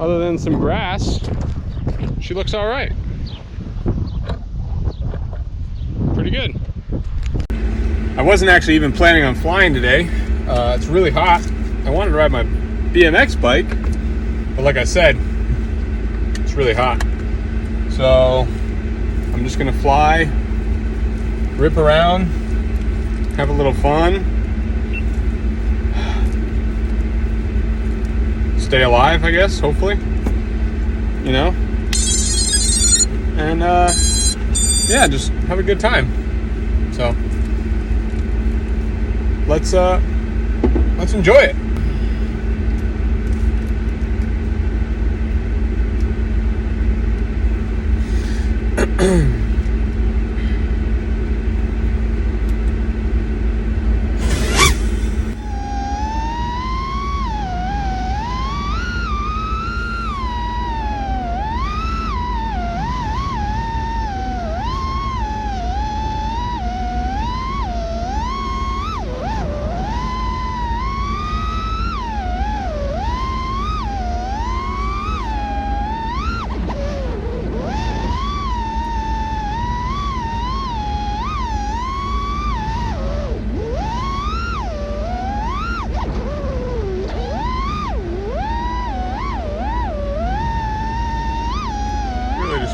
Other than some grass, she looks all right. Pretty good. I wasn't actually even planning on flying today. It's really hot. I wanted to ride my BMX bike, but like I said, it's really hot. So I'm just gonna fly, rip around, have a little fun, stay alive, I guess, hopefully, you know, and yeah, just have a good time. So let's enjoy it.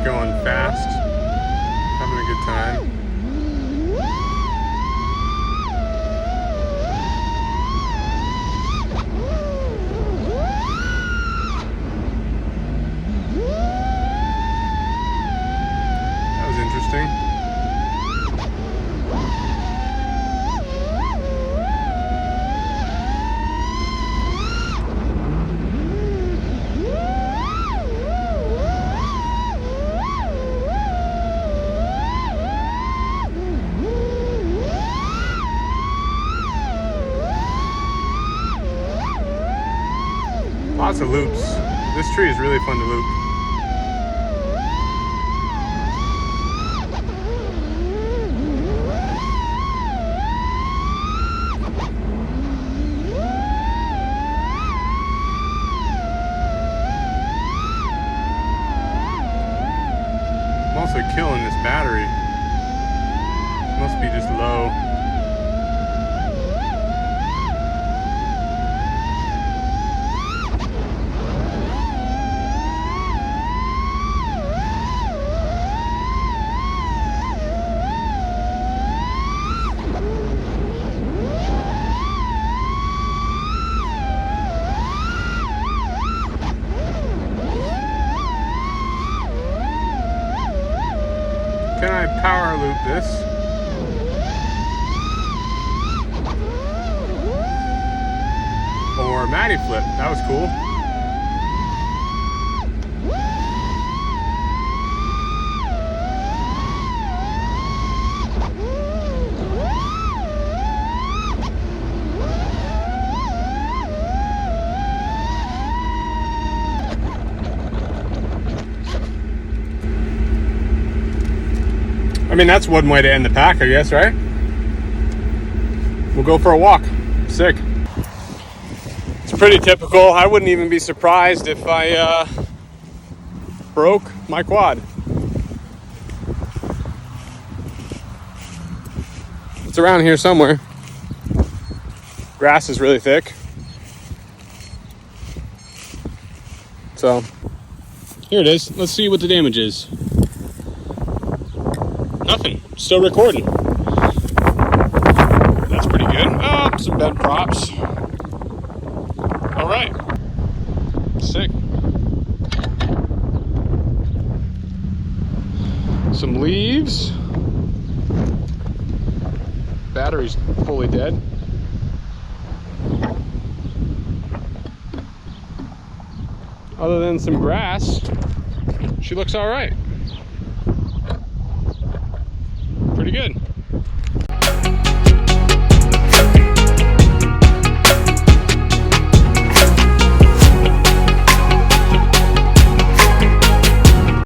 Going fast, having a good time. That was interesting. Lots of loops. This tree is really fun to loop. I'm also killing this battery. Must be just low. Can I power loop this? Or Matty flip? That was cool. I mean, that's one way to end the pack, I guess, right? We'll go for a walk. Sick. It's pretty typical. I wouldn't even be surprised if I broke my quad. It's around here somewhere. Grass is really thick. So, here it is. Let's see what the damage is. Nothing. Still recording. That's pretty good. Oh, some bent props. All right. Sick. Some leaves. Battery's fully dead. Other than some grass, she looks all right.